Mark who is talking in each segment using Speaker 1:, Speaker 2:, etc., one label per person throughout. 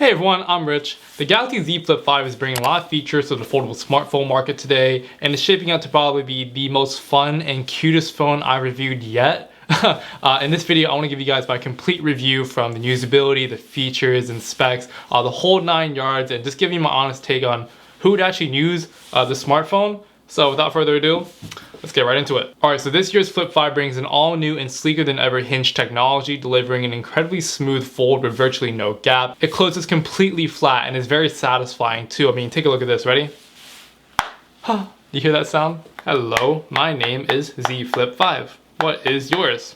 Speaker 1: Hey everyone, I'm Rich. The Galaxy Z Flip 5 is bringing a lot of features to the foldable smartphone market today, and it's shaping out to probably be the most fun and cutest phone I reviewed yet. In this video, I want to give you guys my complete review from the usability, the features and specs, the whole 9 yards, and just give you my honest take on who would actually use the smartphone. So without further ado, let's get right into it. Alright, so this year's Flip 5 brings an all new and sleeker than ever Hinge technology, delivering an incredibly smooth fold with virtually no gap. It closes completely flat and is very satisfying too. I mean, take a look at this, ready? You hear that sound? Hello, my name is Z Flip 5. What is yours?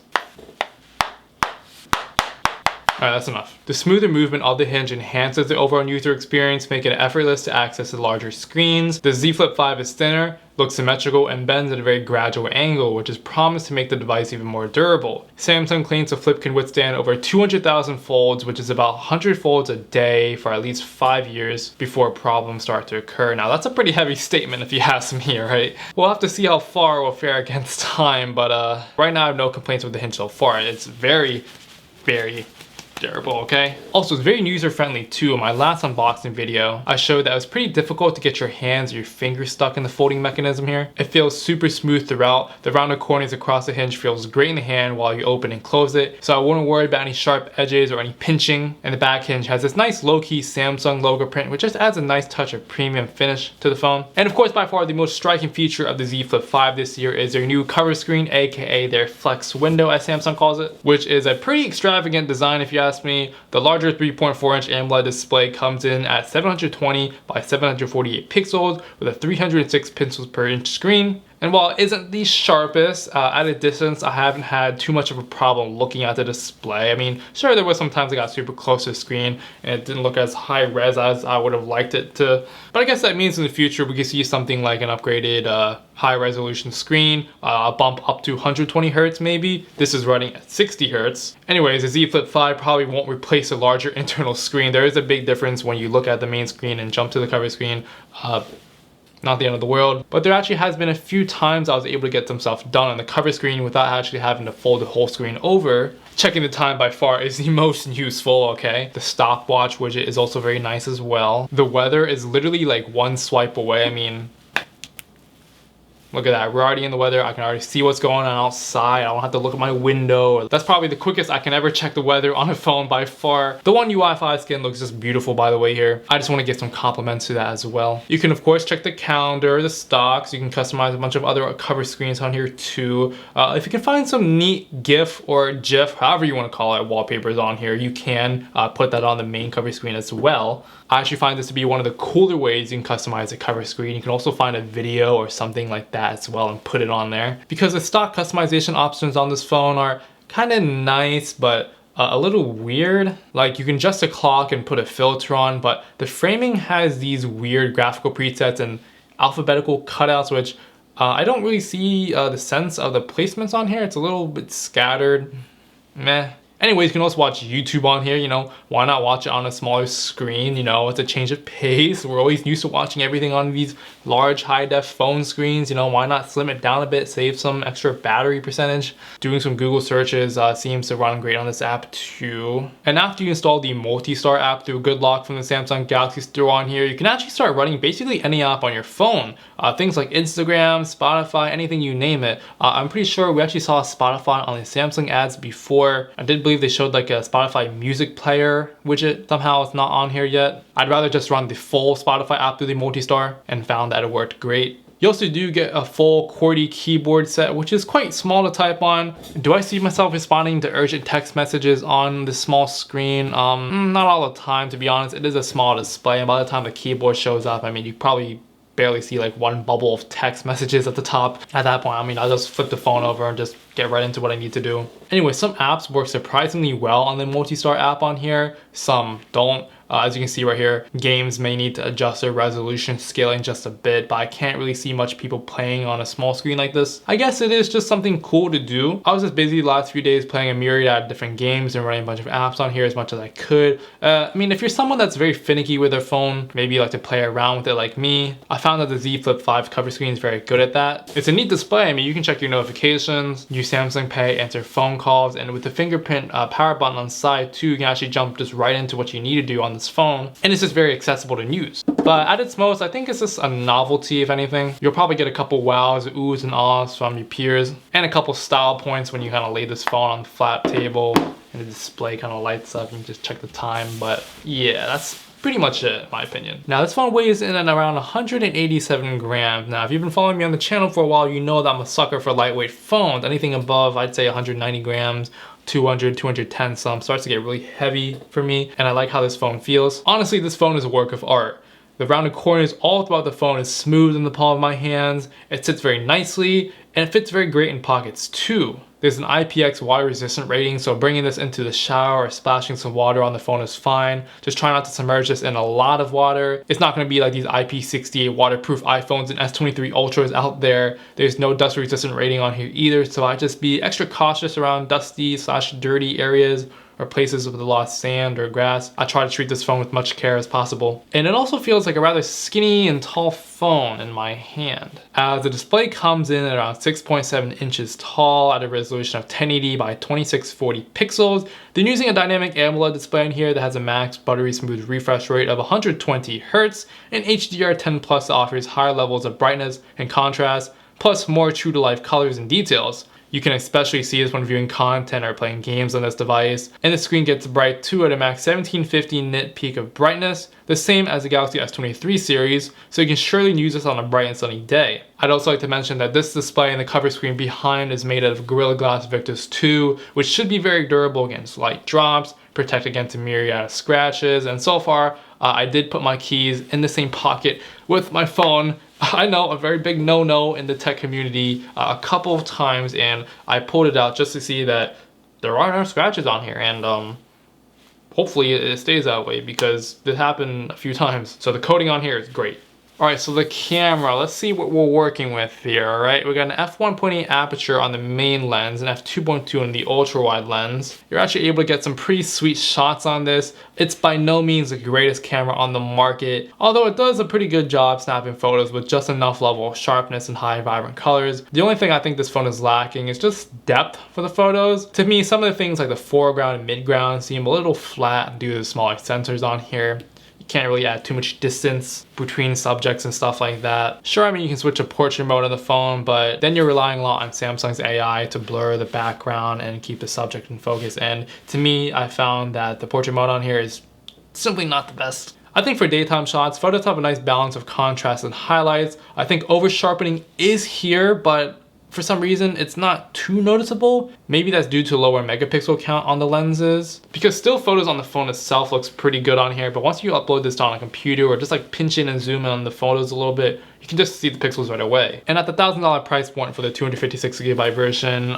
Speaker 1: Alright, that's enough. The smoother movement of the Hinge enhances the overall user experience, making it effortless to access the larger screens. The Z Flip 5 is thinner, looks symmetrical, and bends at a very gradual angle, which is promised to make the device even more durable. Samsung claims the Flip can withstand over 200,000 folds, which is about 100 folds a day for at least 5 years before problems start to occur. Now, that's a pretty heavy statement if you ask me, right? We'll have to see how far we'll fare against time, but right now I have no complaints with the Hinge so far. It's very durable, okay? Also, it's very user-friendly too. In my last unboxing video, I showed that it was pretty difficult to get your hands or your fingers stuck in the folding mechanism here. It feels super smooth throughout. The rounded corners across the Hinge feels great in the hand while you open and close it, so I wouldn't worry about any sharp edges or any pinching. And the back hinge has this nice low-key Samsung logo print, which just adds a nice touch of premium finish to the phone. And of course, by far the most striking feature of the Z Flip 5 this year is their new cover screen, aka their flex window as Samsung calls it, which is a pretty extravagant design if you ask me. The larger 3.4-inch AMOLED display comes in at 720 by 748 pixels with a 306 pixels per inch screen. And while it isn't the sharpest, at a distance, I haven't had too much of a problem looking at the display. I mean, sure, there was sometimes I got super close to the screen and it didn't look as high res as I would have liked it to. But I guess that means in the future, we could see something like an upgraded high resolution screen, a bump up to 120 Hertz maybe. This is running at 60 Hertz. Anyways, the Z Flip 5 probably won't replace a larger internal screen. There is a big difference when you look at the main screen and jump to the cover screen. Not the end of the world, but there actually has been a few times I was able to get some stuff done on the cover screen without actually having to fold the whole screen over. Checking the time by far is the most useful, okay? The stopwatch widget is also very nice as well. The weather is literally like one swipe away. I mean, look at that, we're already in the weather. I can already see what's going on outside. I don't have to look at my window. That's probably the quickest I can ever check the weather on a phone by far. The One UI 5 skin looks just beautiful, by the way, here. I just want to give some compliments to that as well. You can, of course, check the calendar, the stocks. You can customize a bunch of other cover screens on here too. If you can find some neat GIF or GIF, however you want to call it, wallpapers on here, you can put that on the main cover screen as well. I actually find this to be one of the cooler ways you can customize a cover screen. You can also find a video or something like that as well and put it on there. Because the stock customization options on this phone are kind of nice, but a little weird. Like, you can adjust the clock and put a filter on, but the framing has these weird graphical presets and alphabetical cutouts, which I don't really see the sense of the placements on here. It's a little bit scattered, meh. Anyways, you can also watch YouTube on here, you know, why not watch it on a smaller screen? You know, it's a change of pace. We're always used to watching everything on these large high-def phone screens, you know, why not slim it down a bit, save some extra battery percentage? Doing some Google searches seems to run great on this app too. And after you install the Multi-Star app through Good Lock from the Samsung Galaxy Store on here, you can actually start running basically any app on your phone. Things like Instagram, Spotify, anything you name it. I'm pretty sure we actually saw Spotify on the Samsung ads before. I did believe they showed like a Spotify music player widget. Somehow it's not on here yet. I'd rather just run the full Spotify app through the Multi-Star and found that it worked great. You also do get a full QWERTY keyboard set, which is quite small to type on. Do I see myself responding to urgent text messages on this small screen? Not all the time, to be honest. It is a small display, and by the time the keyboard shows up, I mean, you probably barely see like one bubble of text messages at the top. At that point, I mean, I'll just flip the phone over and just get right into what I need to do. Anyway, some apps work surprisingly well on the Multi-Star app on here. Some don't. As you can see right here, games may need to adjust their resolution scaling just a bit, but I can't really see much people playing on a small screen like this. I guess it is just something cool to do. I was just busy the last few days playing a myriad of different games and running a bunch of apps on here as much as I could. I mean, if you're someone that's very finicky with their phone, maybe you like to play around with it like me, I found that the Z Flip 5 cover screen is very good at that. It's a neat display. I mean, you can check your notifications, use Samsung Pay, answer phone calls, and with the fingerprint power button on the side too, you can actually jump just right into what you need to do on this phone, and it's just very accessible to use. But at its most, I think it's just a novelty, if anything. You'll probably get a couple wows, oohs, and ahs from your peers, and a couple style points when you kind of lay this phone on the flat table and the display kind of lights up and you just check the time. But yeah, that's pretty much it, in my opinion. Now, this phone weighs in at around 187 grams. Now, if you've been following me on the channel for a while, you know that I'm a sucker for lightweight phones. Anything above, I'd say 190 grams, 200, 210 some, starts to get really heavy for me, and I like how this phone feels. Honestly, this phone is a work of art. The rounded corners all throughout the phone is smooth in the palm of my hands. It sits very nicely, and it fits very great in pockets too. There's an IPX water resistant rating, so bringing this into the shower or splashing some water on the phone is fine. Just try not to submerge this in a lot of water. It's not going to be like these IP68 waterproof iPhones and S23 Ultras out there. There's no dust resistant rating on here either, so I just be extra cautious around dusty/dirty areas or places with a lot of sand or grass. I try to treat this phone with much care as possible. And it also feels like a rather skinny and tall phone in my hand, as the display comes in at around 6.7 inches tall at a resolution of 1080 by 2640 pixels. They're using a dynamic AMOLED display in here that has a max buttery smooth refresh rate of 120 Hz, and HDR10 Plus offers higher levels of brightness and contrast, plus more true to life colors and details. You can especially see this when viewing content or playing games on this device. And the screen gets bright too at a max 1750 nit peak of brightness, the same as the Galaxy S23 series, so you can surely use this on a bright and sunny day. I'd also like to mention that this display and the cover screen behind is made out of Gorilla Glass Victus 2, which should be very durable against light drops, protect against a myriad of scratches, and so far, I did put my keys in the same pocket with my phone. I know, a very big no-no in the tech community a couple of times, and I pulled it out just to see that there are no scratches on here, and hopefully it stays that way because this happened a few times. So the coating on here is great. Alright, so the camera, let's see what we're working with here, alright? We got an f1.8 aperture on the main lens and f2.2 on the ultra wide lens. You're actually able to get some pretty sweet shots on this. It's by no means the greatest camera on the market, although it does a pretty good job snapping photos with just enough level of sharpness and high vibrant colors. The only thing I think this phone is lacking is just depth for the photos. To me, some of the things like the foreground and midground seem a little flat due to the smaller sensors on here. Can't really add too much distance between subjects and stuff like that. Sure, I mean, you can switch to portrait mode on the phone, but then you're relying a lot on Samsung's AI to blur the background and keep the subject in focus. And to me, I found that the portrait mode on here is simply not the best. I think for daytime shots, photos have a nice balance of contrast and highlights. I think over sharpening is here, but for some reason, it's not too noticeable. Maybe that's due to lower megapixel count on the lenses, because still photos on the phone itself looks pretty good on here, but once you upload this on a computer or just like pinch in and zoom in on the photos a little bit, you can just see the pixels right away. And at the $1,000 price point for the 256GB version,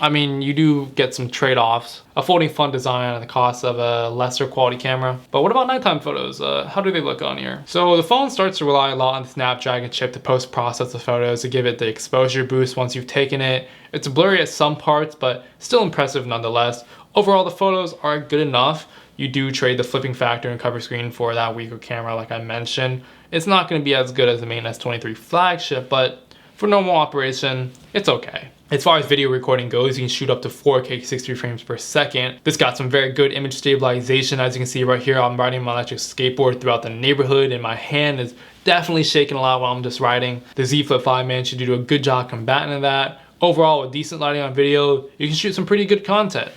Speaker 1: I mean, you do get some trade-offs. A folding font design at the cost of a lesser quality camera. But what about nighttime photos? How do they look on here? So the phone starts to rely a lot on the Snapdragon chip to post-process the photos to give it the exposure boost once you've taken it. It's blurry at some parts, but still impressive nonetheless. Overall, the photos are good enough. You do trade the flipping factor and cover screen for that weaker camera like I mentioned. It's not going to be as good as the main S23 flagship, but for normal operation, it's okay. As far as video recording goes, you can shoot up to 4K 60 frames per second. This got some very good image stabilization. As you can see right here, I'm riding my electric skateboard throughout the neighborhood and my hand is definitely shaking a lot while I'm just riding. The Z Flip 5 managed to do a good job combating that. Overall, with decent lighting on video, you can shoot some pretty good content.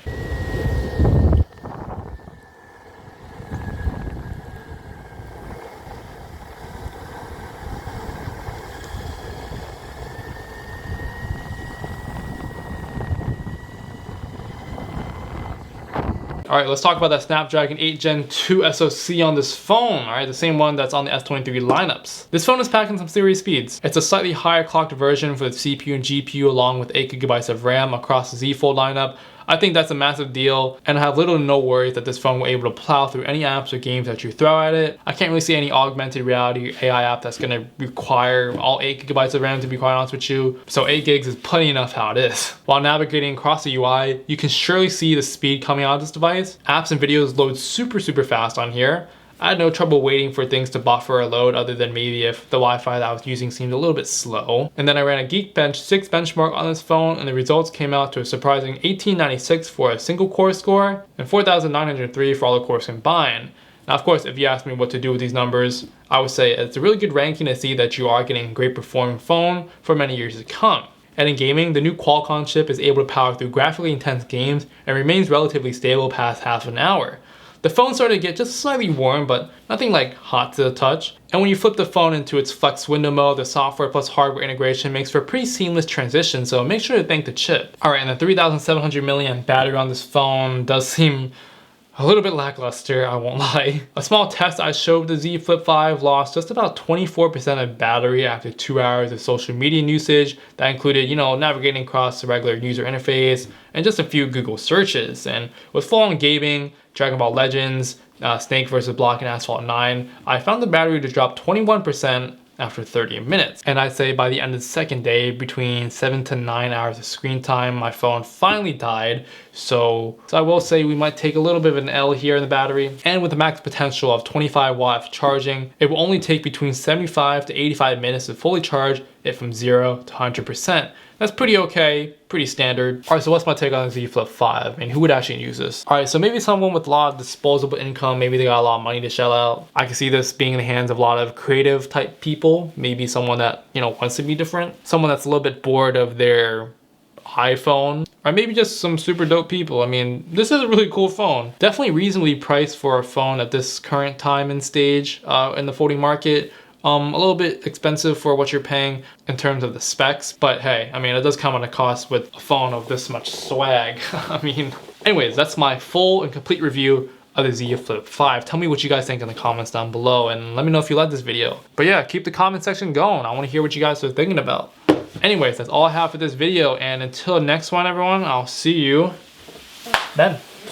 Speaker 1: All right, let's talk about that Snapdragon 8 Gen 2 SoC on this phone, all right? The same one that's on the S23 lineups. This phone is packing some serious speeds. It's a slightly higher clocked version for the CPU and GPU along with 8GB of RAM across the Z Fold lineup. I think that's a massive deal, and I have little to no worries that this phone will be able to plow through any apps or games that you throw at it. I can't really see any augmented reality or AI app that's gonna require all 8GB of RAM, to be quite honest with you. So 8 gigs is plenty enough how it is. While navigating across the UI, you can surely see the speed coming out of this device. Apps and videos load super fast on here. I had no trouble waiting for things to buffer or load, other than maybe if the Wi-Fi that I was using seemed a little bit slow. And then I ran a Geekbench 6 benchmark on this phone, and the results came out to a surprising 1896 for a single core score and 4903 for all the cores combined. Now, of course, if you ask me what to do with these numbers, I would say it's a really good ranking to see that you are getting a great performing phone for many years to come. And in gaming, the new Qualcomm chip is able to power through graphically intense games and remains relatively stable past half an hour. The phone started to get just slightly warm, but nothing like hot to the touch. And when you flip the phone into its flex window mode, the software plus hardware integration makes for a pretty seamless transition, so make sure to thank the chip. Alright, and the 3700 milliamp battery on this phone does seem a little bit lackluster, I won't lie. A small test I showed with the Z Flip 5 lost just about 24% of battery after 2 hours of social media usage. That included, navigating across the regular user interface and just a few Google searches. And with full-on gaming, Dragon Ball Legends, Snake vs. Block and Asphalt 9, I found the battery to drop 21% after 30 minutes. And I'd say by the end of the second day, between 7 to 9 hours of screen time, my phone finally died. So I will say we might take a little bit of an L here in the battery. And with the max potential of 25 watts charging, it will only take between 75 to 85 minutes to fully charge it from 0 to 100%. That's pretty okay, pretty standard. All right, so what's my take on the Z Flip 5? I mean, who would actually use this? All right, so maybe someone with a lot of disposable income, maybe they got a lot of money to shell out. I can see this being in the hands of a lot of creative type people. Maybe someone that, wants to be different. Someone that's a little bit bored of their iPhone, or maybe just some super dope people. I mean, this is a really cool phone. Definitely reasonably priced for a phone at this current time and stage in the folding market. A little bit expensive for what you're paying in terms of the specs, but hey, I mean, it does come at a cost with a phone of this much swag. I mean, anyways, that's my full and complete review of the Z Flip 5. Tell me what you guys think in the comments down below, and let me know if you like this video. But yeah, keep the comment section going. I want to hear what you guys are thinking about. Anyways, that's all I have for this video, and until next one, everyone, I'll see you then.